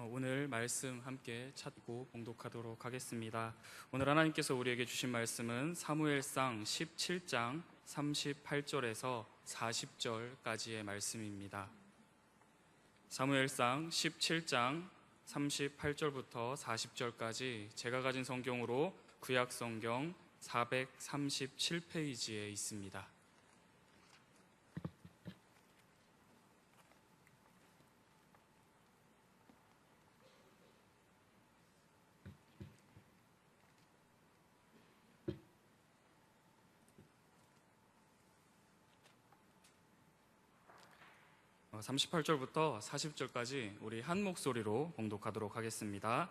오늘 말씀 함께 찾고 봉독하도록 하겠습니다. 오늘 하나님께서 우리에게 주신 말씀은 사무엘상 17장 38절에서 40절까지의 말씀입니다. 사무엘상 17장 38절부터 40절까지 제가 가진 성경으로 구약 성경 437페이지에 있습니다. 38절부터 40절까지 우리 한 목소리로 봉독하도록 하겠습니다.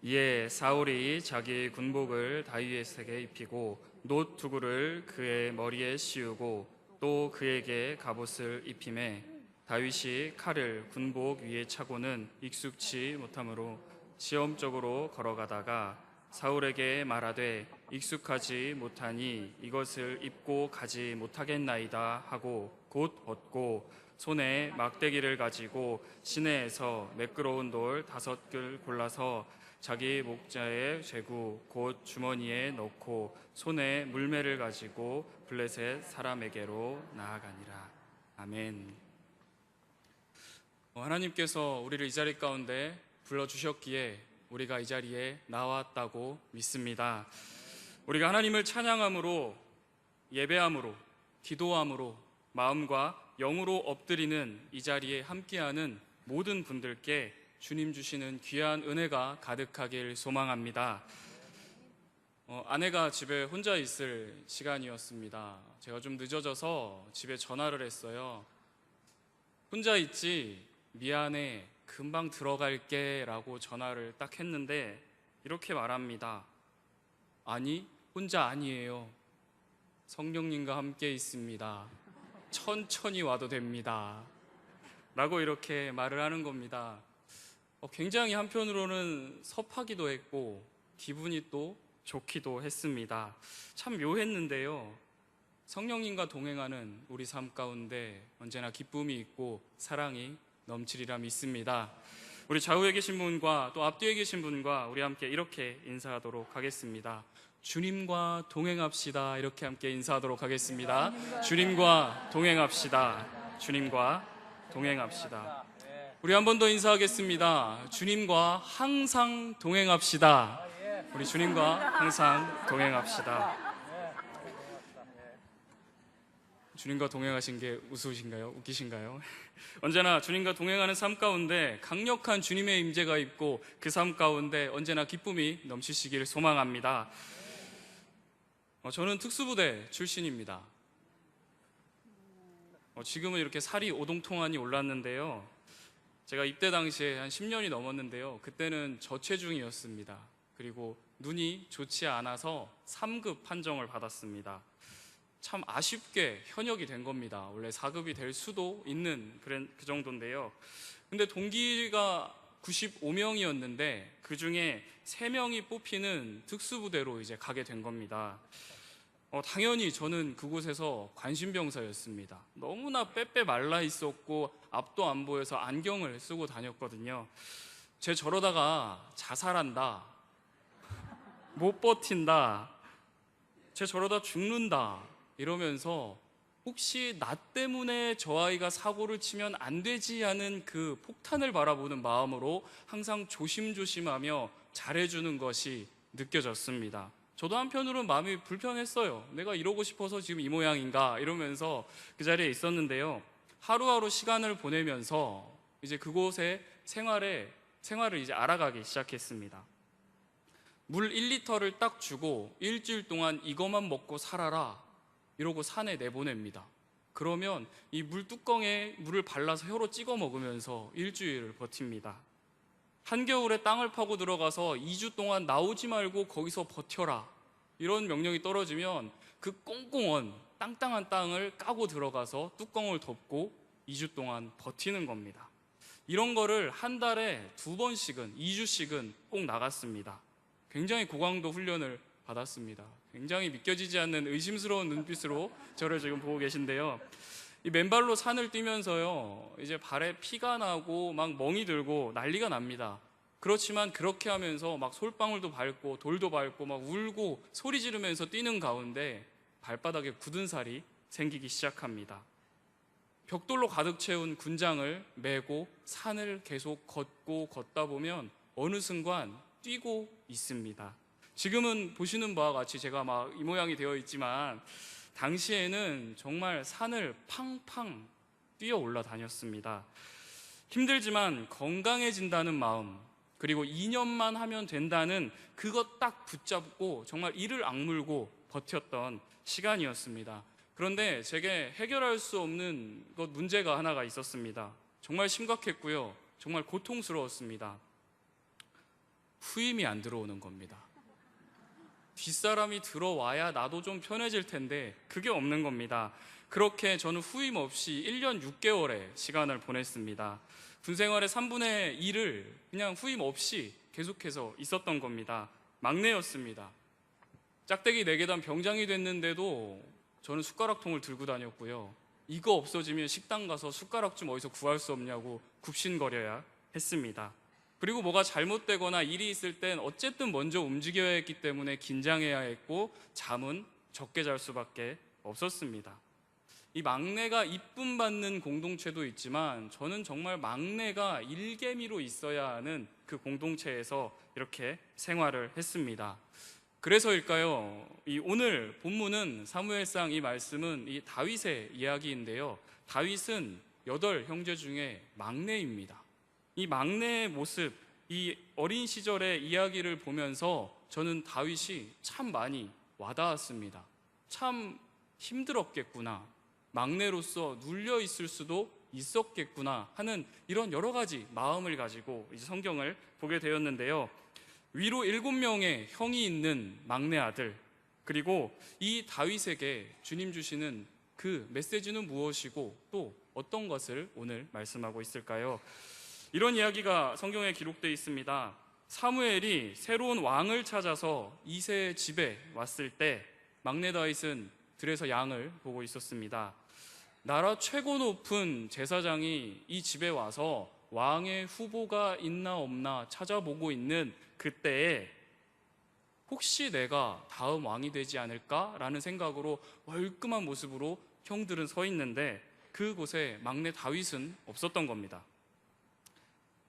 이에 사울이 자기 군복을 다윗에게 입히고 놋 두구를 그의 머리에 씌우고 또 그에게 갑옷을 입히매 다윗이 칼을 군복 위에 차고는 익숙치 못하므로 시험적으로 걸어가다가 사울에게 말하되 익숙하지 못하니 이것을 입고 가지 못하겠나이다 하고 곧 벗고 손에 막대기를 가지고 시내에서 매끄러운 돌 5글 골라서 자기 목자의 쇠구 곧 주머니에 넣고 손에 물매를 가지고 블레셋 사람에게로 나아가니라. 아멘. 하나님께서 우리를 이 자리 가운데 불러주셨기에 우리가 이 자리에 나왔다고 믿습니다. 우리가 하나님을 찬양함으로, 예배함으로, 기도함으로 마음과 영으로 엎드리는 이 자리에 함께하는 모든 분들께 주님 주시는 귀한 은혜가 가득하길 소망합니다. 아내가 집에 혼자 있을 시간이었습니다. 제가 좀 늦어져서 집에 전화를 했어요. 혼자 있지? 미안해, 금방 들어갈게 라고 전화를 딱 했는데 이렇게 말합니다. 아니, 혼자 아니에요. 성령님과 함께 있습니다. 천천히 와도 됩니다 라고 이렇게 말을 하는 겁니다. 굉장히 한편으로는 섭하기도 했고 기분이 또 좋기도 했습니다. 참 묘했는데요, 성령님과 동행하는 우리 삶 가운데 언제나 기쁨이 있고 사랑이 넘치리라 믿습니다. 우리 좌우에 계신 분과 또 앞뒤에 계신 분과 우리 함께 이렇게 인사하도록 하겠습니다. 주님과 동행합시다. 이렇게 함께 인사하도록 하겠습니다. 주님과 동행합시다. 주님과 동행합시다. 우리 한 번 더 인사하겠습니다. 주님과 항상 동행합시다. 우리 주님과 항상 동행합시다. 주님과 동행하신 게 우스우신가요? 웃기신가요? 언제나 주님과 동행하는 삶 가운데 강력한 주님의 임재가 있고 그 삶 가운데 언제나 기쁨이 넘치시길 소망합니다. 저는 특수부대 출신입니다. 지금은 이렇게 살이 오동통하니 올랐는데요, 제가 입대 당시에 한 10년이 넘었는데요, 그때는 저체중이었습니다. 그리고 눈이 좋지 않아서 3급 판정을 받았습니다. 참 아쉽게 현역이 된 겁니다. 원래 4급이 될 수도 있는 그 정도인데요. 근데 동기가 95명이었는데 그 중에 3명이 뽑히는 특수부대로 이제 가게 된 겁니다. 당연히 저는 그곳에서 관심병사였습니다. 너무나 빼빼 말라 있었고 앞도 안 보여서 안경을 쓰고 다녔거든요. 쟤 저러다가 자살한다, 못 버틴다, 쟤 저러다 죽는다 이러면서 혹시 나 때문에 저 아이가 사고를 치면 안 되지 하는 그 폭탄을 바라보는 마음으로 항상 조심조심하며 잘해주는 것이 느껴졌습니다. 저도 한편으로는 마음이 불편했어요. 내가 이러고 싶어서 지금 이 모양인가 이러면서 그 자리에 있었는데요, 하루하루 시간을 보내면서 이제 그곳의 생활을 이제 알아가기 시작했습니다. 물 1리터를 딱 주고 일주일 동안 이것만 먹고 살아라 이러고 산에 내보냅니다. 그러면 이 물 뚜껑에 물을 발라서 혀로 찍어 먹으면서 일주일을 버팁니다. 한겨울에 땅을 파고 들어가서 2주 동안 나오지 말고 거기서 버텨라 이런 명령이 떨어지면 그 꽁꽁언 땅땅한 땅을 까고 들어가서 뚜껑을 덮고 2주 동안 버티는 겁니다. 이런 거를 한 달에 2번씩은 2주씩은 꼭 나갔습니다. 굉장히 고강도 훈련을 받았습니다. 굉장히 믿겨지지 않는 의심스러운 눈빛으로 저를 지금 보고 계신데요, 이 맨발로 산을 뛰면서요, 이제 발에 피가 나고 막 멍이 들고 난리가 납니다. 그렇지만 그렇게 하면서 막 솔방울도 밟고 돌도 밟고 막 울고 소리 지르면서 뛰는 가운데 발바닥에 굳은 살이 생기기 시작합니다. 벽돌로 가득 채운 군장을 메고 산을 계속 걷다 보면 어느 순간 뛰고 있습니다. 지금은 보시는 바와 같이 제가 막 이 모양이 되어 있지만 당시에는 정말 산을 팡팡 뛰어 올라다녔습니다. 힘들지만 건강해진다는 마음, 그리고 2년만 하면 된다는 그것 딱 붙잡고 정말 이를 악물고 버텼던 시간이었습니다. 그런데 제게 해결할 수 없는 문제가 하나가 있었습니다. 정말 심각했고요, 정말 고통스러웠습니다. 후임이 안 들어오는 겁니다. 뒷사람이 들어와야 나도 좀 편해질 텐데 그게 없는 겁니다. 그렇게 저는 후임 없이 1년 6개월의 시간을 보냈습니다. 군 생활의 3분의 1을 그냥 후임 없이 계속해서 있었던 겁니다. 막내였습니다. 짝대기 4계단 병장이 됐는데도 저는 숟가락통을 들고 다녔고요, 이거 없어지면 식당 가서 숟가락 좀 어디서 구할 수 없냐고 굽신거려야 했습니다. 그리고 뭐가 잘못되거나 일이 있을 땐 어쨌든 먼저 움직여야 했기 때문에 긴장해야 했고 잠은 적게 잘 수밖에 없었습니다. 이 막내가 이쁨 받는 공동체도 있지만 저는 정말 막내가 일개미로 있어야 하는 그 공동체에서 이렇게 생활을 했습니다. 그래서일까요? 이 오늘 본문은 사무엘상 이 말씀은 이 다윗의 이야기인데요, 다윗은 8형제 중에 막내입니다. 이 막내의 모습, 이 어린 시절의 이야기를 보면서 저는 다윗이 참 많이 와닿았습니다. 참 힘들었겠구나, 막내로서 눌려 있을 수도 있었겠구나 하는 이런 여러 가지 마음을 가지고 이제 성경을 보게 되었는데요, 위로 7명의 형이 있는 막내 아들, 그리고 이 다윗에게 주님 주시는 그 메시지는 무엇이고 또 어떤 것을 오늘 말씀하고 있을까요? 이런 이야기가 성경에 기록되어 있습니다. 사무엘이 새로운 왕을 찾아서 이새의 집에 왔을 때 막내 다윗은 들에서 양을 보고 있었습니다. 나라 최고 높은 제사장이 이 집에 와서 왕의 후보가 있나 없나 찾아보고 있는 그때에 혹시 내가 다음 왕이 되지 않을까라는 생각으로 얼끔한 모습으로 형들은 서 있는데 그곳에 막내 다윗은 없었던 겁니다.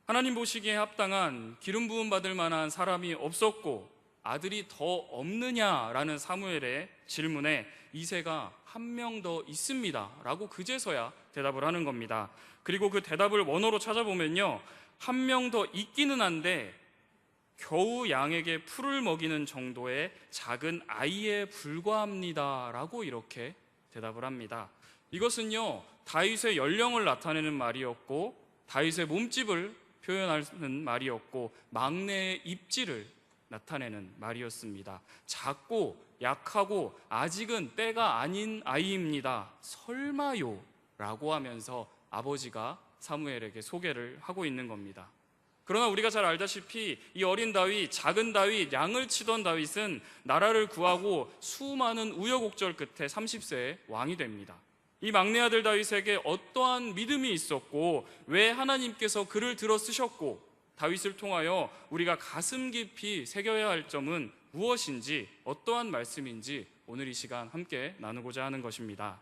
하나님 보시기에 합당한 기름 부음 받을 만한 사람이 없었고 아들이 더 없느냐라는 사무엘의 질문에 이새가 한 명 더 있습니다 라고 그제서야 대답을 하는 겁니다. 그리고 그 대답을 원어로 찾아보면요, 한 명 더 있기는 한데 겨우 양에게 풀을 먹이는 정도의 작은 아이에 불과합니다 라고 이렇게 대답을 합니다. 이것은요, 다윗의 연령을 나타내는 말이었고 다윗의 몸집을 표현하는 말이었고 막내의 입지를 나타내는 말이었습니다. 작고 약하고 아직은 때가 아닌 아이입니다. 설마요 라고 하면서 아버지가 사무엘에게 소개를 하고 있는 겁니다. 그러나 우리가 잘 알다시피 이 어린 다윗, 작은 다윗, 양을 치던 다윗은 나라를 구하고 수많은 우여곡절 끝에 30세에 왕이 됩니다. 이 막내 아들 다윗에게 어떠한 믿음이 있었고 왜 하나님께서 그를 들어 쓰셨고 다윗을 통하여 우리가 가슴 깊이 새겨야 할 점은 무엇인지, 어떠한 말씀인지 오늘 이 시간 함께 나누고자 하는 것입니다.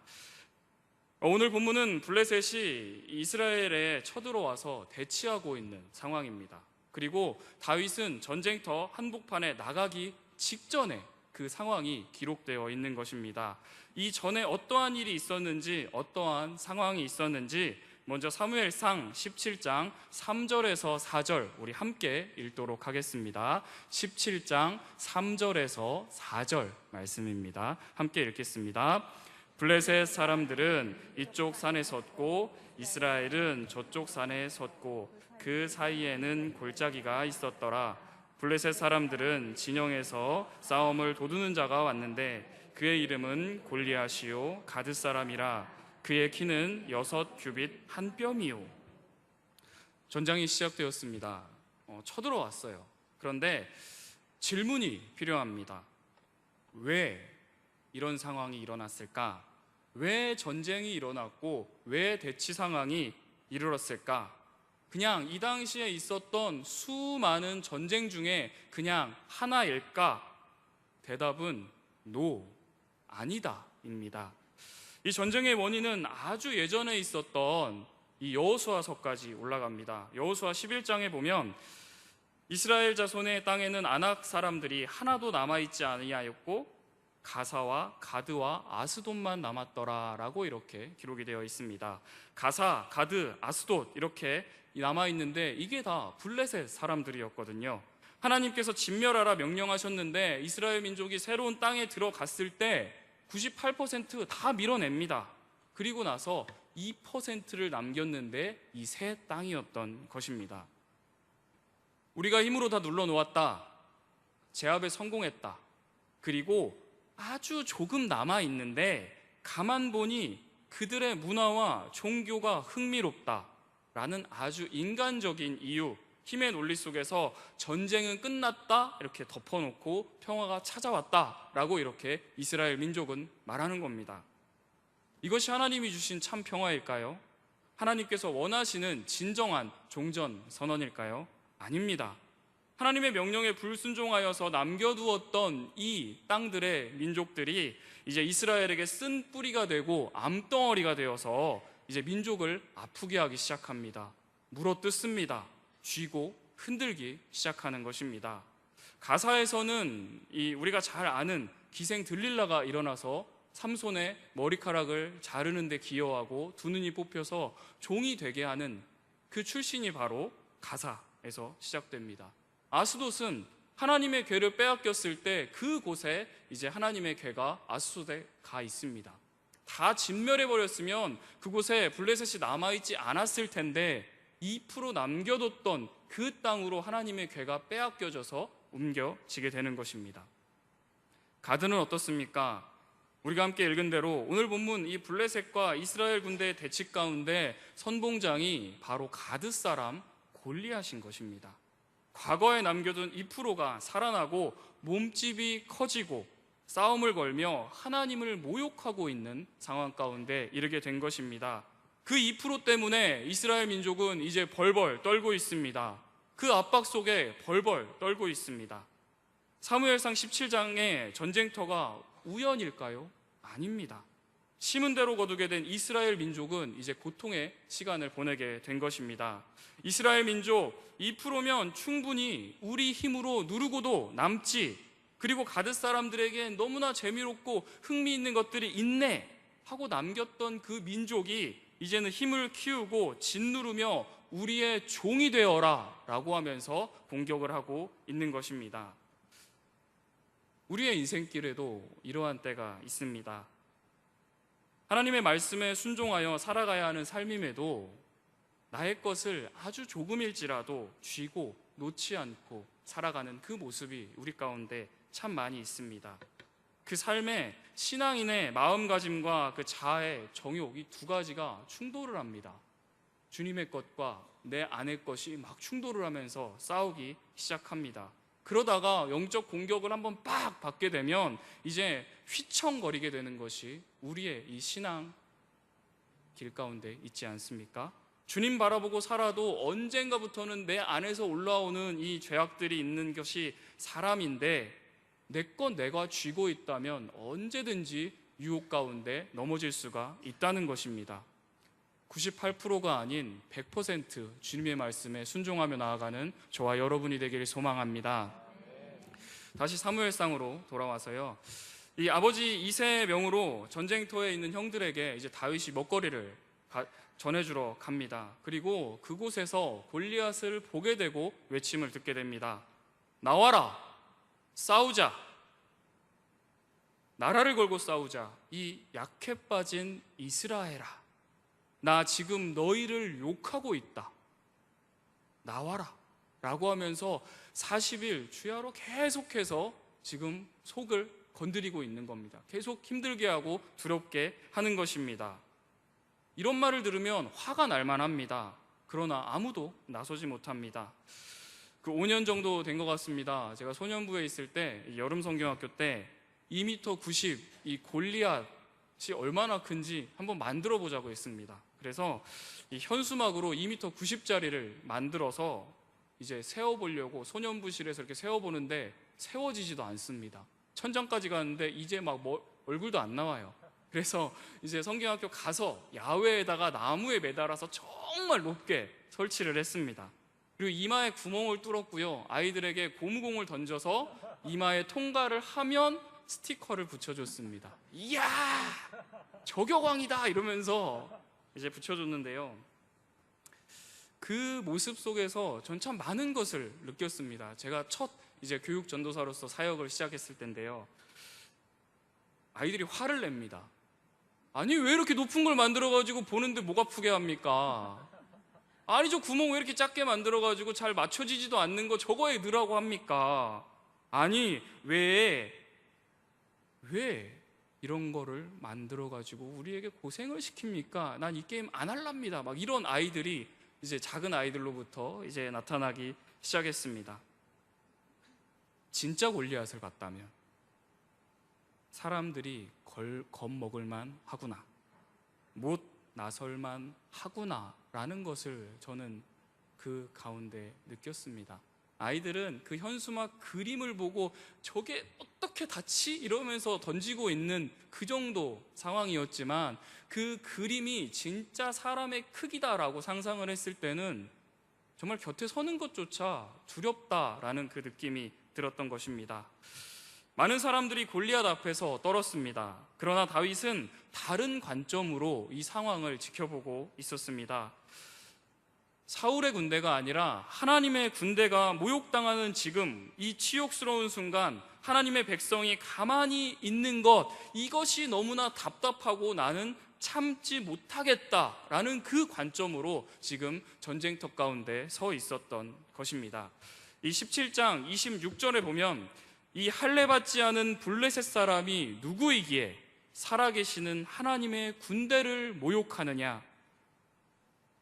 오늘 본문은 블레셋이 이스라엘에 쳐들어와서 대치하고 있는 상황입니다. 그리고 다윗은 전쟁터 한복판에 나가기 직전에 그 상황이 기록되어 있는 것입니다. 이 전에 어떠한 일이 있었는지, 어떠한 상황이 있었는지 먼저 사무엘상 17장 3절에서 4절 우리 함께 읽도록 하겠습니다. 17장 3절에서 4절 말씀입니다. 함께 읽겠습니다. 블레셋 사람들은 이쪽 산에 섰고 이스라엘은 저쪽 산에 섰고 그 사이에는 골짜기가 있었더라. 블레셋 사람들은 진영에서 싸움을 도두는 자가 왔는데 그의 이름은 골리앗이요 가드 사람이라. 그의 키는 6규빗 한 뼘이요. 전장이 시작되었습니다. 쳐들어왔어요. 그런데 질문이 필요합니다. 왜 이런 상황이 일어났을까? 왜 전쟁이 일어났고 왜 대치 상황이 이르렀을까? 그냥 이 당시에 있었던 수많은 전쟁 중에 그냥 하나일까? 대답은 NO, 아니다입니다. 이 전쟁의 원인은 아주 예전에 있었던 이 여호수아서까지 올라갑니다. 여호수아 11장에 보면 이스라엘 자손의 땅에는 아낙 사람들이 하나도 남아있지 아니하였고 가사와 가드와 아스돗만 남았더라라고 이렇게 기록이 되어 있습니다. 가사, 가드, 아스돗 이렇게 남아있는데 이게 다 블레셋 사람들이었거든요. 하나님께서 진멸하라 명령하셨는데 이스라엘 민족이 새로운 땅에 들어갔을 때 98%다 밀어냅니다. 그리고 나서 2%를 남겼는데 이 새 땅이었던 것입니다. 우리가 힘으로 다 눌러놓았다. 제압에 성공했다. 그리고 아주 조금 남아있는데 가만 보니 그들의 문화와 종교가 흥미롭다라는 아주 인간적인 이유, 힘의 논리 속에서 전쟁은 끝났다 이렇게 덮어놓고 평화가 찾아왔다라고 이렇게 이스라엘 민족은 말하는 겁니다. 이것이 하나님이 주신 참 평화일까요? 하나님께서 원하시는 진정한 종전 선언일까요? 아닙니다. 하나님의 명령에 불순종하여서 남겨두었던 이 땅들의 민족들이 이제 이스라엘에게 쓴 뿌리가 되고 암덩어리가 되어서 이제 민족을 아프게 하기 시작합니다. 물어뜯습니다. 쥐고 흔들기 시작하는 것입니다. 가사에서는 우리가 잘 아는 기생 들릴라가 일어나서 삼손의 머리카락을 자르는 데 기여하고 두 눈이 뽑혀서 종이 되게 하는 그 출신이 바로 가사에서 시작됩니다. 아스돗은 하나님의 궤를 빼앗겼을 때 그곳에 이제 하나님의 궤가 아스돗에 가 있습니다. 다 진멸해버렸으면 그곳에 블레셋이 남아있지 않았을 텐데 2% 남겨뒀던 그 땅으로 하나님의 궤가 빼앗겨져서 옮겨지게 되는 것입니다. 가드는 어떻습니까? 우리가 함께 읽은 대로 오늘 본문 이 블레셋과 이스라엘 군대의 대치 가운데 선봉장이 바로 가드 사람 골리앗인 것입니다. 과거에 남겨둔 2%가 살아나고 몸집이 커지고 싸움을 걸며 하나님을 모욕하고 있는 상황 가운데 이르게 된 것입니다. 그 2% 때문에 이스라엘 민족은 이제 벌벌 떨고 있습니다. 그 압박 속에 벌벌 떨고 있습니다. 사무엘상 17장의 전쟁터가 우연일까요? 아닙니다. 심은 대로 거두게 된 이스라엘 민족은 이제 고통의 시간을 보내게 된 것입니다. 이스라엘 민족 2%면 충분히 우리 힘으로 누르고도 남지, 그리고 가드 사람들에게 너무나 재미롭고 흥미있는 것들이 있네 하고 남겼던 그 민족이 이제는 힘을 키우고 짓누르며 우리의 종이 되어라 라고 하면서 공격을 하고 있는 것입니다. 우리의 인생길에도 이러한 때가 있습니다. 하나님의 말씀에 순종하여 살아가야 하는 삶임에도 나의 것을 아주 조금일지라도 쥐고 놓지 않고 살아가는 그 모습이 우리 가운데 참 많이 있습니다. 그 삶에 신앙인의 마음가짐과 그 자아의 정욕, 이 두 가지가 충돌을 합니다. 주님의 것과 내 안의 것이 막 충돌을 하면서 싸우기 시작합니다. 그러다가 영적 공격을 한번 빡 받게 되면 이제 휘청거리게 되는 것이 우리의 이 신앙 길 가운데 있지 않습니까? 주님 바라보고 살아도 언젠가부터는 내 안에서 올라오는 이 죄악들이 있는 것이 사람인데 내 것 내가 쥐고 있다면 언제든지 유혹 가운데 넘어질 수가 있다는 것입니다. 98%가 아닌 100% 주님의 말씀에 순종하며 나아가는 저와 여러분이 되기를 소망합니다. 다시 사무엘상으로 돌아와서요, 이 아버지 이새의 명으로 전쟁터에 있는 형들에게 이제 다윗이 먹거리를 전해주러 갑니다. 그리고 그곳에서 골리앗을 보게 되고 외침을 듣게 됩니다. 나와라, 싸우자, 나라를 걸고 싸우자. 이 약해 빠진 이스라엘아, 나 지금 너희를 욕하고 있다, 나와라 라고 하면서 40일 주야로 계속해서 지금 속을 건드리고 있는 겁니다. 계속 힘들게 하고 두렵게 하는 것입니다. 이런 말을 들으면 화가 날 만합니다. 그러나 아무도 나서지 못합니다. 그 5년 정도 된 것 같습니다. 제가 소년부에 있을 때, 여름 성경학교 때 2m 90 이 골리앗 얼마나 큰지 한번 만들어 보자고 했습니다. 그래서 이 현수막으로 2m 90짜리를 만들어서 이제 세워보려고 소년부실에서 이렇게 세워보는데 세워지지도 않습니다. 천장까지 가는데 이제 막 얼굴도 안 나와요. 그래서 이제 성경학교 가서 야외에다가 나무에 매달아서 정말 높게 설치를 했습니다. 그리고 이마에 구멍을 뚫었고요. 아이들에게 고무공을 던져서 이마에 통과를 하면 스티커를 붙여줬습니다. 이야, 저격왕이다 이러면서 이제 붙여줬는데요. 그 모습 속에서 전 참 많은 것을 느꼈습니다. 제가 첫 이제 교육 전도사로서 사역을 시작했을 때인데요. 아이들이 화를 냅니다. 아니, 왜 이렇게 높은 걸 만들어가지고 보는데 목 아프게 합니까? 아니, 저 구멍 왜 이렇게 작게 만들어가지고 잘 맞춰지지도 않는 거 저거에 넣으라고 합니까? 아니, 왜 이런 거를 만들어가지고 우리에게 고생을 시킵니까? 난 이 게임 안 할랍니다. 막 이런 아이들이 이제 작은 아이들로부터 이제 나타나기 시작했습니다. 진짜 골리앗을 봤다면 사람들이 겁먹을만 하구나, 못 나설만 하구나 라는 것을 저는 그 가운데 느꼈습니다. 아이들은 그 현수막 그림을 보고 저게 어떻게 닿지? 이러면서 던지고 있는 그 정도 상황이었지만 그 그림이 진짜 사람의 크기다라고 상상을 했을 때는 정말 곁에 서는 것조차 두렵다라는 그 느낌이 들었던 것입니다. 많은 사람들이 골리앗 앞에서 떨었습니다. 그러나 다윗은 다른 관점으로 이 상황을 지켜보고 있었습니다. 사울의 군대가 아니라 하나님의 군대가 모욕당하는 지금 이 치욕스러운 순간 하나님의 백성이 가만히 있는 것, 이것이 너무나 답답하고 나는 참지 못하겠다라는 그 관점으로 지금 전쟁터 가운데 서 있었던 것입니다. 이 17장 26절에 보면 이 할례받지 않은 블레셋 사람이 누구이기에 살아계시는 하나님의 군대를 모욕하느냐.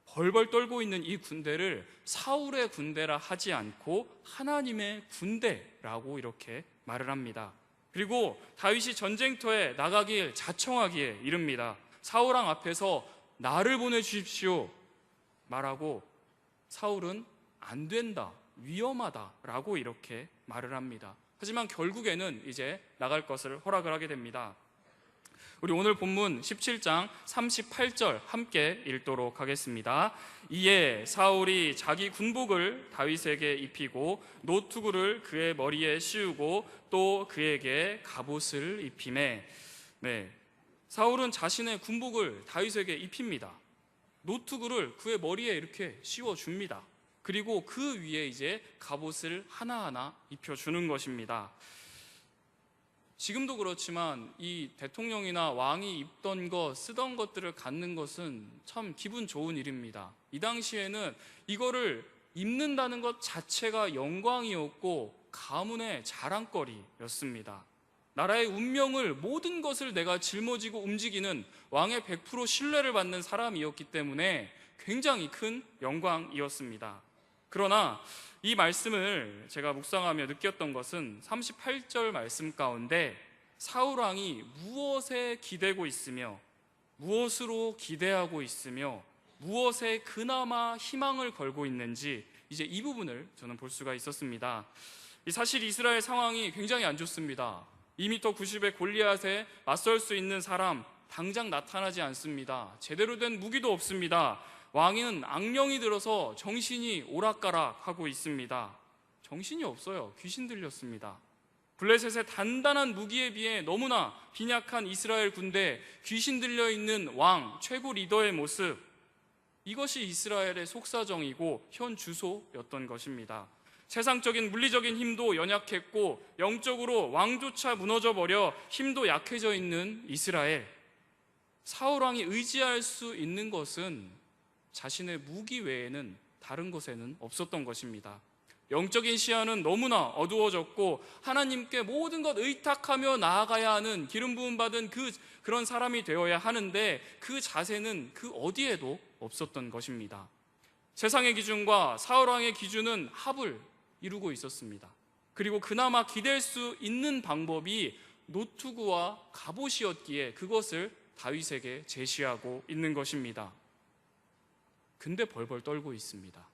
벌벌 떨고 있는 이 군대를 사울의 군대라 하지 않고 하나님의 군대라고 이렇게 말을 합니다. 그리고 다윗이 전쟁터에 나가길 자청하기에 이릅니다. 사울왕 앞에서 나를 보내주십시오 말하고 사울은 안 된다, 위험하다라고 이렇게 말을 합니다. 하지만 결국에는 이제 나갈 것을 허락을 하게 됩니다. 우리 오늘 본문 17장 38절 함께 읽도록 하겠습니다. 이에 사울이 자기 군복을 다윗에게 입히고 노투구를 그의 머리에 씌우고 또 그에게 갑옷을 입히매. 사울은 자신의 군복을 다윗에게 입힙니다. 노투구를 그의 머리에 이렇게 씌워줍니다. 그리고 그 위에 이제 갑옷을 하나하나 입혀주는 것입니다. 지금도 그렇지만 이 대통령이나 왕이 입던 것, 쓰던 것들을 갖는 것은 참 기분 좋은 일입니다. 이 당시에는 이거를 입는다는 것 자체가 영광이었고 가문의 자랑거리였습니다. 나라의 운명을, 모든 것을 내가 짊어지고 움직이는 왕의 100% 신뢰를 받는 사람이었기 때문에 굉장히 큰 영광이었습니다. 그러나 이 말씀을 제가 묵상하며 느꼈던 것은 38절 말씀 가운데 사울왕이 무엇에 기대고 있으며 무엇으로 기대하고 있으며 무엇에 그나마 희망을 걸고 있는지 이제 이 부분을 저는 볼 수가 있었습니다. 사실 이스라엘 상황이 굉장히 안 좋습니다. 2m 90의 골리앗에 맞설 수 있는 사람 당장 나타나지 않습니다. 제대로 된 무기도 없습니다. 왕은 악령이 들어서 정신이 오락가락하고 있습니다. 정신이 없어요. 귀신 들렸습니다. 블레셋의 단단한 무기에 비해 너무나 빈약한 이스라엘 군대, 귀신 들려있는 왕, 최고 리더의 모습, 이것이 이스라엘의 속사정이고 현 주소였던 것입니다. 세상적인 물리적인 힘도 연약했고 영적으로 왕조차 무너져버려 힘도 약해져 있는 이스라엘. 사울왕이 의지할 수 있는 것은 자신의 무기 외에는 다른 것에는 없었던 것입니다. 영적인 시야는 너무나 어두워졌고 하나님께 모든 것 의탁하며 나아가야 하는 기름 부음 받은 그런 사람이 되어야 하는데 그 자세는 그 어디에도 없었던 것입니다. 세상의 기준과 사울왕의 기준은 합을 이루고 있었습니다. 그리고 그나마 기댈 수 있는 방법이 노투구와 갑옷이었기에 그것을 다윗에게 제시하고 있는 것입니다. 근데 벌벌 떨고 있습니다.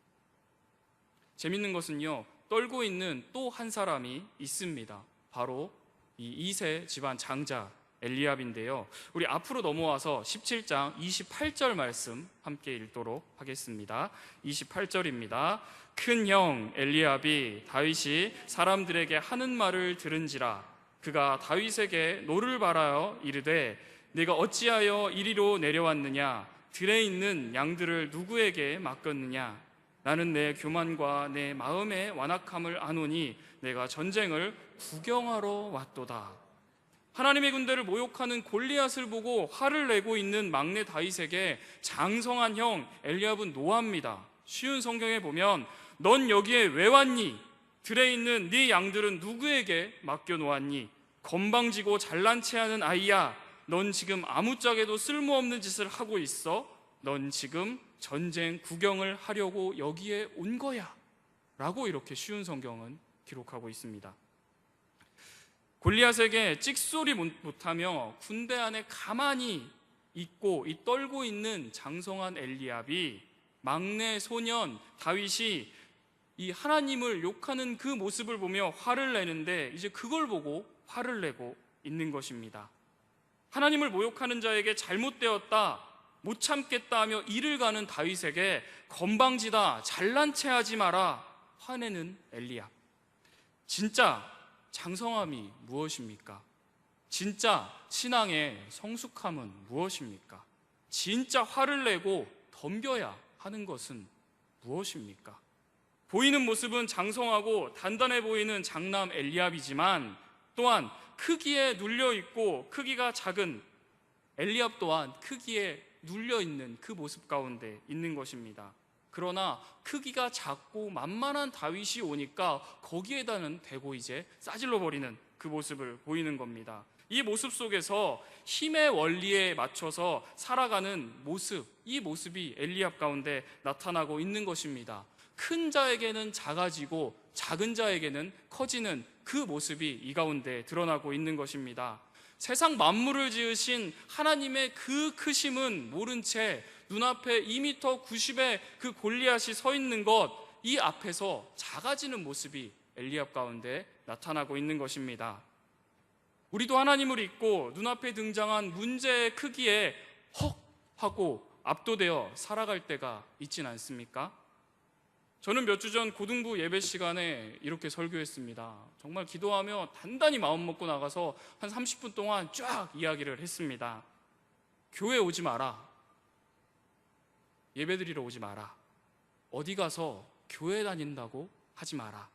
재밌는 것은요, 떨고 있는 또 한 사람이 있습니다. 바로 이 이세 집안 장자 엘리압인데요. 우리 앞으로 넘어와서 17장 28절 말씀 함께 읽도록 하겠습니다. 28절입니다. 큰 형 엘리압이 다윗이 사람들에게 하는 말을 들은지라 그가 다윗에게 노를 바라여 이르되 네가 어찌하여 이리로 내려왔느냐 들에 있는 양들을 누구에게 맡겼느냐 나는 내 교만과 내 마음의 완악함을 아노니 내가 전쟁을 구경하러 왔도다. 하나님의 군대를 모욕하는 골리앗을 보고 화를 내고 있는 막내 다윗에게 장성한 형 엘리압은 노합니다. 쉬운 성경에 보면 넌 여기에 왜 왔니? 들에 있는 네 양들은 누구에게 맡겨놓았니? 건방지고 잘난 체하는 아이야, 넌 지금 아무짝에도 쓸모없는 짓을 하고 있어? 넌 지금 전쟁 구경을 하려고 여기에 온 거야 라고 이렇게 쉬운 성경은 기록하고 있습니다. 골리앗에게 찍소리 못하며 군대 안에 가만히 있고 이 떨고 있는 장성한 엘리압이 막내 소년 다윗이 이 하나님을 욕하는 그 모습을 보며 화를 내는데 이제 그걸 보고 화를 내고 있는 것입니다. 하나님을 모욕하는 자에게 잘못되었다, 못 참겠다 하며 이를 가는 다윗에게 건방지다, 잘난 체하지 마라 화내는 엘리압. 진짜 장성함이 무엇입니까? 진짜 신앙의 성숙함은 무엇입니까? 진짜 화를 내고 덤벼야 하는 것은 무엇입니까? 보이는 모습은 장성하고 단단해 보이는 장남 엘리압이지만 또한 크기에 눌려있고 크기가 작은 엘리압 또한 크기에 눌려있는 그 모습 가운데 있는 것입니다. 그러나 크기가 작고 만만한 다윗이 오니까 거기에다는 대고 이제 싸질러 버리는 그 모습을 보이는 겁니다. 이 모습 속에서 힘의 원리에 맞춰서 살아가는 모습, 이 모습이 엘리압 가운데 나타나고 있는 것입니다. 큰 자에게는 작아지고 작은 자에게는 커지는 그 모습이 이 가운데 드러나고 있는 것입니다. 세상 만물을 지으신 하나님의 그 크심은 모른 채 눈앞에 2m 90의 그 골리앗이 서 있는 것, 이 앞에서 작아지는 모습이 엘리압 가운데 나타나고 있는 것입니다. 우리도 하나님을 잊고 눈앞에 등장한 문제의 크기에 헉 하고 압도되어 살아갈 때가 있진 않습니까? 저는 몇 주 전 고등부 예배 시간에 이렇게 설교했습니다. 정말 기도하며 단단히 마음 먹고 나가서 한 30분 동안 쫙 이야기를 했습니다. 교회 오지 마라. 예배드리러 오지 마라. 어디 가서 교회 다닌다고 하지 마라.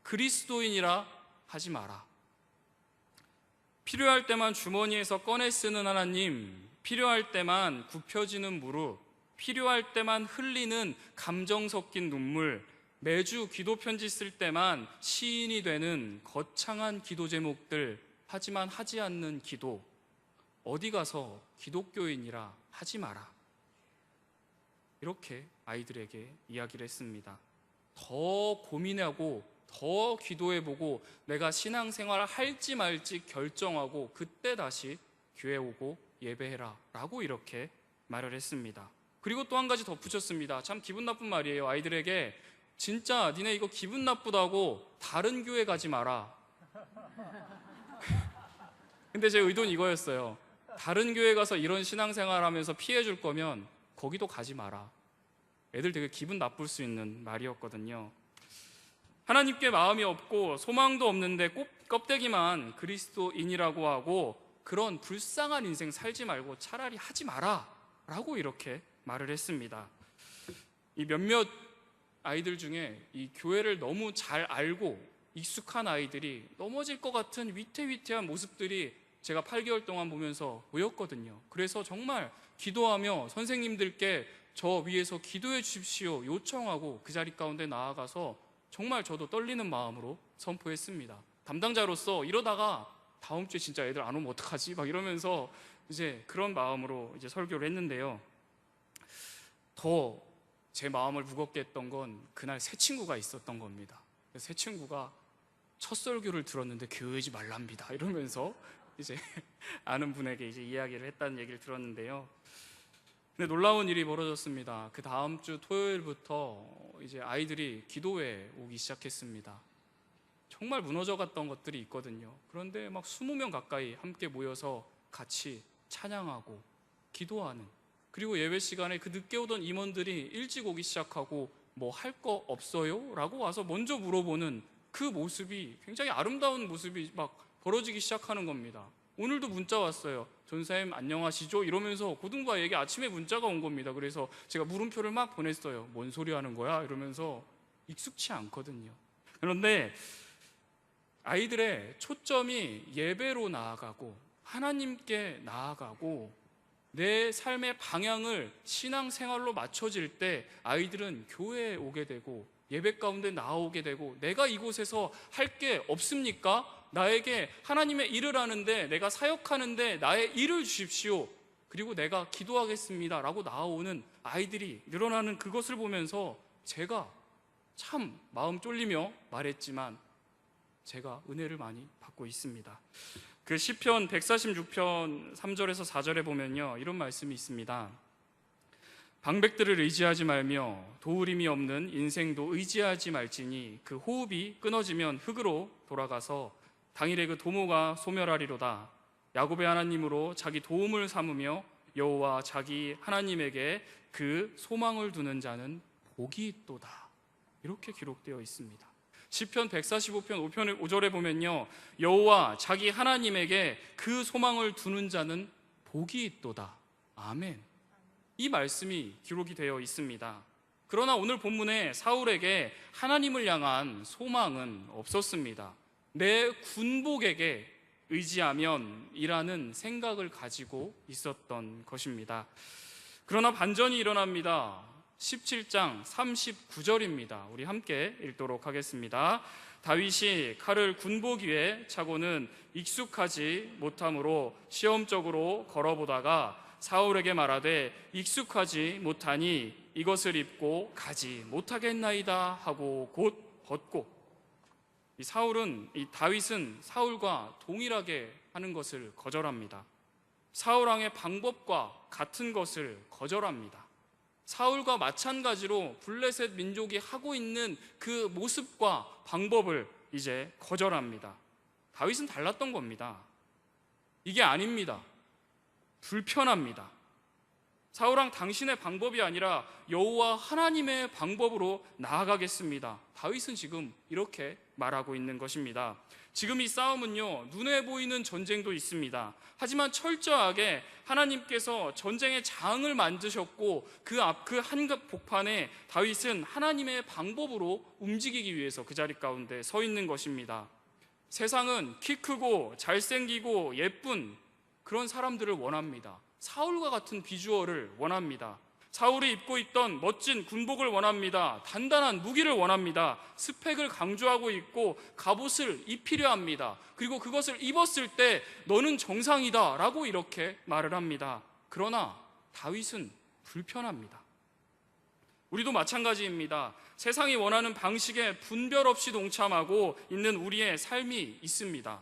그리스도인이라 하지 마라. 필요할 때만 주머니에서 꺼내 쓰는 하나님, 필요할 때만 굽혀지는 무릎, 필요할 때만 흘리는 감정 섞인 눈물, 매주 기도 편지 쓸 때만 시인이 되는 거창한 기도 제목들, 하지만 하지 않는 기도, 어디 가서 기독교인이라 하지 마라. 이렇게 아이들에게 이야기를 했습니다. 더 고민하고 더 기도해보고 내가 신앙생활을 할지 말지 결정하고 그때 다시 교회 오고 예배해라 라고 이렇게 말을 했습니다. 그리고 또 한 가지 덧붙였습니다. 참 기분 나쁜 말이에요. 아이들에게 진짜 니네 이거 기분 나쁘다고 다른 교회 가지 마라. 근데 제 의도는 이거였어요. 다른 교회 가서 이런 신앙생활 하면서 피해 줄 거면 거기도 가지 마라. 애들 되게 기분 나쁠 수 있는 말이었거든요. 하나님께 마음이 없고 소망도 없는데 껍데기만 그리스도인이라고 하고 그런 불쌍한 인생 살지 말고 차라리 하지 마라 라고 이렇게 말을 했습니다. 이 몇몇 아이들 중에 이 교회를 너무 잘 알고 익숙한 아이들이 넘어질 것 같은 위태위태한 모습들이 제가 8개월 동안 보면서 보였거든요. 그래서 정말 기도하며 선생님들께 저 위에서 기도해 주십시오 요청하고 그 자리 가운데 나아가서 정말 저도 떨리는 마음으로 선포했습니다. 담당자로서 이러다가 다음 주에 진짜 애들 안 오면 어떡하지? 막 이러면서 이제 그런 마음으로 이제 설교를 했는데요. 더 제 마음을 무겁게 했던 건 그날 새 친구가 있었던 겁니다. 새 친구가 첫 설교를 들었는데 교회 오지 말랍니다 이러면서 이제 아는 분에게 이제 이야기를 했다는 얘기를 들었는데요. 근데 놀라운 일이 벌어졌습니다. 그 다음 주 토요일부터 이제 아이들이 기도회에 오기 시작했습니다. 정말 무너져갔던 것들이 있거든요. 그런데 막 20명 가까이 함께 모여서 같이 찬양하고 기도하는, 그리고 예배 시간에 그 늦게 오던 임원들이 일찍 오기 시작하고 뭐 할 거 없어요? 라고 와서 먼저 물어보는 그 모습이, 굉장히 아름다운 모습이 막 벌어지기 시작하는 겁니다. 오늘도 문자 왔어요. 전사님 안녕하시죠? 이러면서 고등부아에게 아침에 문자가 온 겁니다. 그래서 제가 물음표를 막 보냈어요. 뭔 소리 하는 거야? 이러면서. 익숙치 않거든요. 그런데 아이들의 초점이 예배로 나아가고 하나님께 나아가고 내 삶의 방향을 신앙생활로 맞춰질 때 아이들은 교회에 오게 되고 예배 가운데 나오게 되고, 내가 이곳에서 할 게 없습니까? 나에게 하나님의 일을 하는데, 내가 사역하는데 나의 일을 주십시오, 그리고 내가 기도하겠습니다 라고 나오는 아이들이 늘어나는 그것을 보면서 제가 참 마음 쫄리며 말했지만 제가 은혜를 많이 받고 있습니다. 그 시편 146편 3절에서 4절에 보면요, 이런 말씀이 있습니다. 방백들을 의지하지 말며 도우림이 없는 인생도 의지하지 말지니 그 호흡이 끊어지면 흙으로 돌아가서 당일에 그 도모가 소멸하리로다. 야곱의 하나님으로 자기 도움을 삼으며 여호와 자기 하나님에게 그 소망을 두는 자는 복이 있도다. 이렇게 기록되어 있습니다. 시편 145편 5절에 보면요, 여호와 자기 하나님에게 그 소망을 두는 자는 복이 있도다. 아멘. 이 말씀이 기록이 되어 있습니다. 그러나 오늘 본문에 사울에게 하나님을 향한 소망은 없었습니다. 내 군복에게 의지하면 이라는 생각을 가지고 있었던 것입니다. 그러나 반전이 일어납니다. 17장 39절입니다. 우리 함께 읽도록 하겠습니다. 다윗이 칼을 군복 위에 차고는 익숙하지 못함으로 시험적으로 걸어보다가 사울에게 말하되 익숙하지 못하니 이것을 입고 가지 못하겠나이다 하고 곧 벗고. 이 다윗은 사울과 동일하게 하는 것을 거절합니다. 사울 왕의 방법과 같은 것을 거절합니다. 사울과 마찬가지로 블레셋 민족이 하고 있는 그 모습과 방법을 이제 거절합니다. 다윗은 달랐던 겁니다. 이게 아닙니다. 불편합니다. 사울왕 당신의 방법이 아니라 여호와 하나님의 방법으로 나아가겠습니다. 다윗은 지금 이렇게 말하고 있는 것입니다. 지금 이 싸움은요, 눈에 보이는 전쟁도 있습니다. 하지만 철저하게 하나님께서 전쟁의 장을 만드셨고 그 한복판에 다윗은 하나님의 방법으로 움직이기 위해서 그 자리 가운데 서 있는 것입니다. 세상은 키 크고 잘생기고 예쁜 그런 사람들을 원합니다. 사울과 같은 비주얼을 원합니다. 사울이 입고 있던 멋진 군복을 원합니다. 단단한 무기를 원합니다. 스펙을 강조하고 있고 갑옷을 입히려 합니다. 그리고 그것을 입었을 때 너는 정상이다 라고 이렇게 말을 합니다. 그러나 다윗은 불편합니다. 우리도 마찬가지입니다. 세상이 원하는 방식에 분별 없이 동참하고 있는 우리의 삶이 있습니다.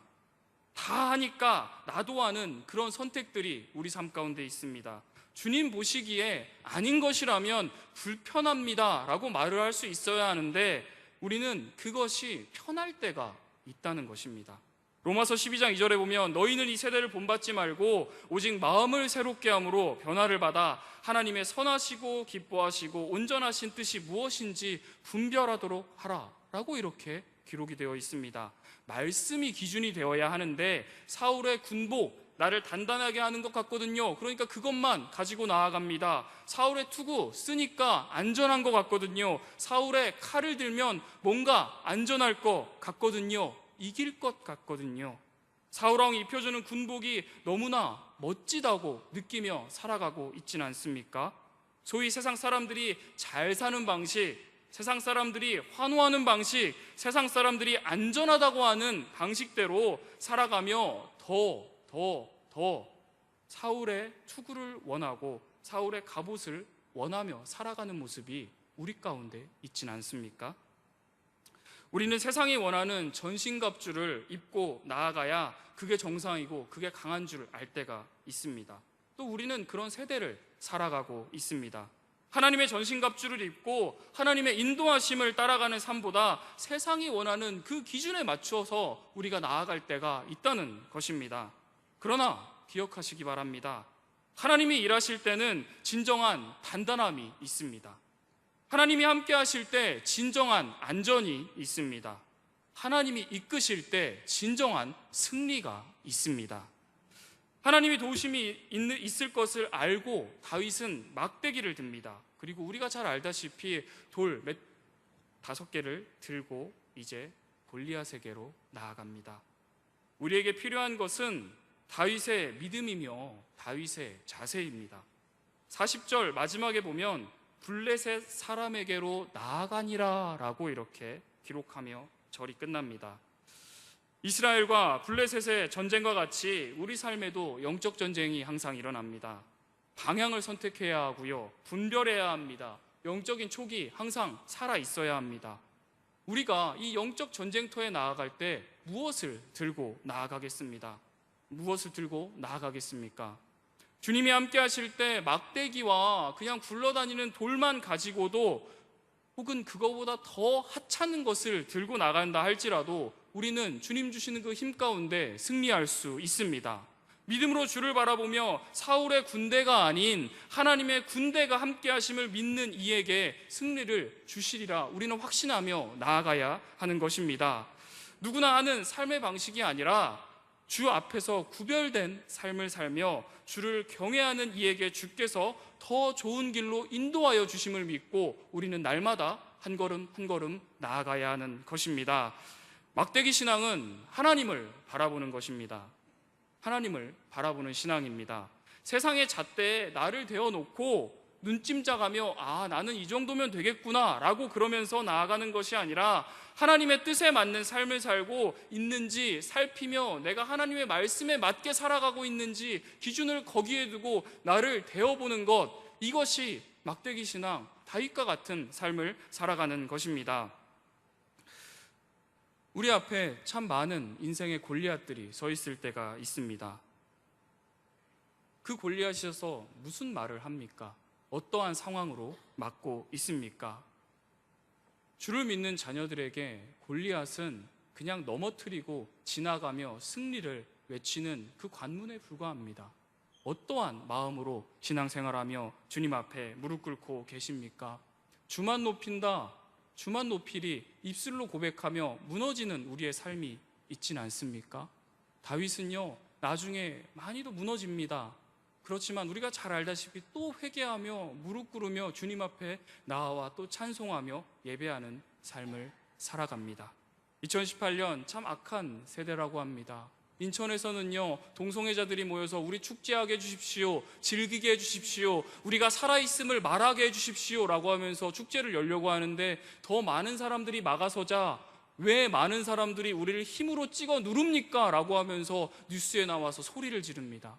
다 하니까 나도 하는 그런 선택들이 우리 삶 가운데 있습니다. 주님 보시기에 아닌 것이라면 불편합니다 라고 말을 할 수 있어야 하는데 우리는 그것이 편할 때가 있다는 것입니다. 로마서 12장 2절에 보면 너희는 이 세대를 본받지 말고 오직 마음을 새롭게 함으로 변화를 받아 하나님의 선하시고 기뻐하시고 온전하신 뜻이 무엇인지 분별하도록 하라 라고 이렇게 기록이 되어 있습니다. 말씀이 기준이 되어야 하는데 사울의 군복, 나를 단단하게 하는 것 같거든요. 그러니까 그것만 가지고 나아갑니다. 사울의 투구 쓰니까 안전한 것 같거든요. 사울의 칼을 들면 뭔가 안전할 것 같거든요. 이길 것 같거든요. 사울왕이 입혀주는 군복이 너무나 멋지다고 느끼며 살아가고 있지는 않습니까? 소위 세상 사람들이 잘 사는 방식, 세상 사람들이 환호하는 방식, 세상 사람들이 안전하다고 하는 방식대로 살아가며 더 사울의 투구를 원하고 사울의 갑옷을 원하며 살아가는 모습이 우리 가운데 있지는 않습니까? 우리는 세상이 원하는 전신갑주를 입고 나아가야 그게 정상이고 그게 강한 줄 알 때가 있습니다. 또 우리는 그런 세대를 살아가고 있습니다. 하나님의 전신갑주를 입고 하나님의 인도하심을 따라가는 삶보다 세상이 원하는 그 기준에 맞추어서 우리가 나아갈 때가 있다는 것입니다. 그러나 기억하시기 바랍니다. 하나님이 일하실 때는 진정한 단단함이 있습니다. 하나님이 함께 하실 때 진정한 안전이 있습니다. 하나님이 이끄실 때 진정한 승리가 있습니다. 하나님이 도우심이 있을 것을 알고 다윗은 막대기를 듭니다. 그리고 우리가 잘 알다시피 돌 5개를 들고 이제 골리앗에게로 나아갑니다. 우리에게 필요한 것은 다윗의 믿음이며 다윗의 자세입니다. 40절 마지막에 보면 블레셋 사람에게로 나아가니라 라고 이렇게 기록하며 절이 끝납니다. 이스라엘과 블레셋의 전쟁과 같이 우리 삶에도 영적 전쟁이 항상 일어납니다. 방향을 선택해야 하고요, 분별해야 합니다. 영적인 촉이 항상 살아 있어야 합니다. 우리가 이 영적 전쟁터에 나아갈 때 무엇을 들고 나아가겠습니다? 무엇을 들고 나아가겠습니까? 주님이 함께 하실 때 막대기와 그냥 굴러다니는 돌만 가지고도 혹은 그거보다 더 하찮은 것을 들고 나간다 할지라도 우리는 주님 주시는 그 힘 가운데 승리할 수 있습니다. 믿음으로 주를 바라보며 사울의 군대가 아닌 하나님의 군대가 함께 하심을 믿는 이에게 승리를 주시리라 우리는 확신하며 나아가야 하는 것입니다. 누구나 하는 삶의 방식이 아니라 주 앞에서 구별된 삶을 살며 주를 경외하는 이에게 주께서 더 좋은 길로 인도하여 주심을 믿고 우리는 날마다 한 걸음 한 걸음 나아가야 하는 것입니다. 막대기 신앙은 하나님을 바라보는 것입니다. 하나님을 바라보는 신앙입니다. 세상의 잣대에 나를 대어놓고 눈찜짝하며 나는 이 정도면 되겠구나 라고 그러면서 나아가는 것이 아니라 하나님의 뜻에 맞는 삶을 살고 있는지 살피며 내가 하나님의 말씀에 맞게 살아가고 있는지 기준을 거기에 두고 나를 대어보는 것, 이것이 막대기 신앙, 다윗과 같은 삶을 살아가는 것입니다. 우리 앞에 참 많은 인생의 골리앗들이 서 있을 때가 있습니다. 그 골리앗이어서 무슨 말을 합니까? 어떠한 상황으로 맞고 있습니까? 주를 믿는 자녀들에게 골리앗은 그냥 넘어뜨리고 지나가며 승리를 외치는 그 관문에 불과합니다. 어떠한 마음으로 신앙생활하며 주님 앞에 무릎 꿇고 계십니까? 주만 높인다, 주만 높이리 입술로 고백하며 무너지는 우리의 삶이 있진 않습니까? 다윗은요, 나중에 많이도 무너집니다. 그렇지만 우리가 잘 알다시피 또 회개하며 무릎 꿇으며 주님 앞에 나아와 또 찬송하며 예배하는 삶을 살아갑니다. 2018년 참 악한 세대라고 합니다. 인천에서는요, 동성애자들이 모여서 우리 축제하게 해주십시오, 즐기게 해주십시오, 우리가 살아있음을 말하게 해주십시오 라고 하면서 축제를 열려고 하는데 더 많은 사람들이 막아서자 왜 많은 사람들이 우리를 힘으로 찍어 누릅니까? 라고 하면서 뉴스에 나와서 소리를 지릅니다.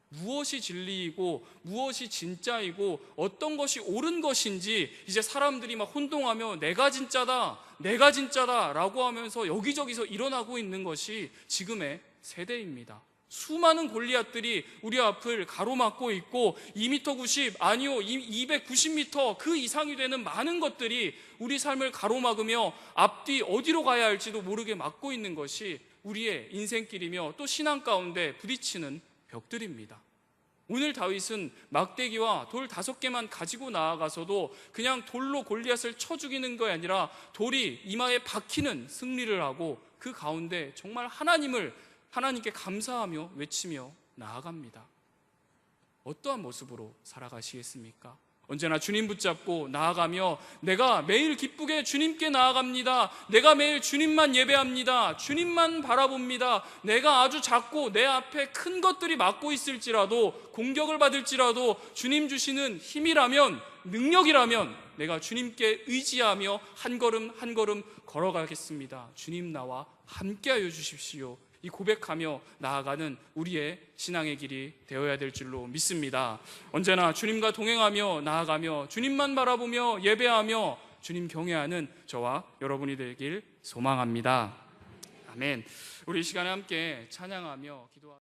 무엇이 진리이고 무엇이 진짜이고 어떤 것이 옳은 것인지 이제 사람들이 막 혼동하며 내가 진짜다, 내가 진짜다 라고 하면서 여기저기서 일어나고 있는 것이 지금의 세대입니다. 수많은 골리앗들이 우리 앞을 가로막고 있고 2m 90 아니요 290m 그 이상이 되는 많은 것들이 우리 삶을 가로막으며 앞뒤 어디로 가야 할지도 모르게 막고 있는 것이 우리의 인생길이며 또 신앙 가운데 부딪히는 벽들입니다. 오늘 다윗은 막대기와 돌 5개만 가지고 나아가서도 그냥 돌로 골리앗을 쳐 죽이는 것이 아니라 돌이 이마에 박히는 승리를 하고 그 가운데 정말 하나님께 감사하며 외치며 나아갑니다. 어떠한 모습으로 살아가시겠습니까? 언제나 주님 붙잡고 나아가며 내가 매일 기쁘게 주님께 나아갑니다. 내가 매일 주님만 예배합니다. 주님만 바라봅니다. 내가 아주 작고 내 앞에 큰 것들이 막고 있을지라도 공격을 받을지라도 주님 주시는 힘이라면 능력이라면 내가 주님께 의지하며 한 걸음 한 걸음 걸어가겠습니다. 주님 나와 함께하여 주십시오. 이 고백하며 나아가는 우리의 신앙의 길이 되어야 될 줄로 믿습니다. 언제나 주님과 동행하며 나아가며 주님만 바라보며 예배하며 주님 경외하는 저와 여러분이 되길 소망합니다. 아멘. 우리 이 시간에 함께 찬양하며 기도하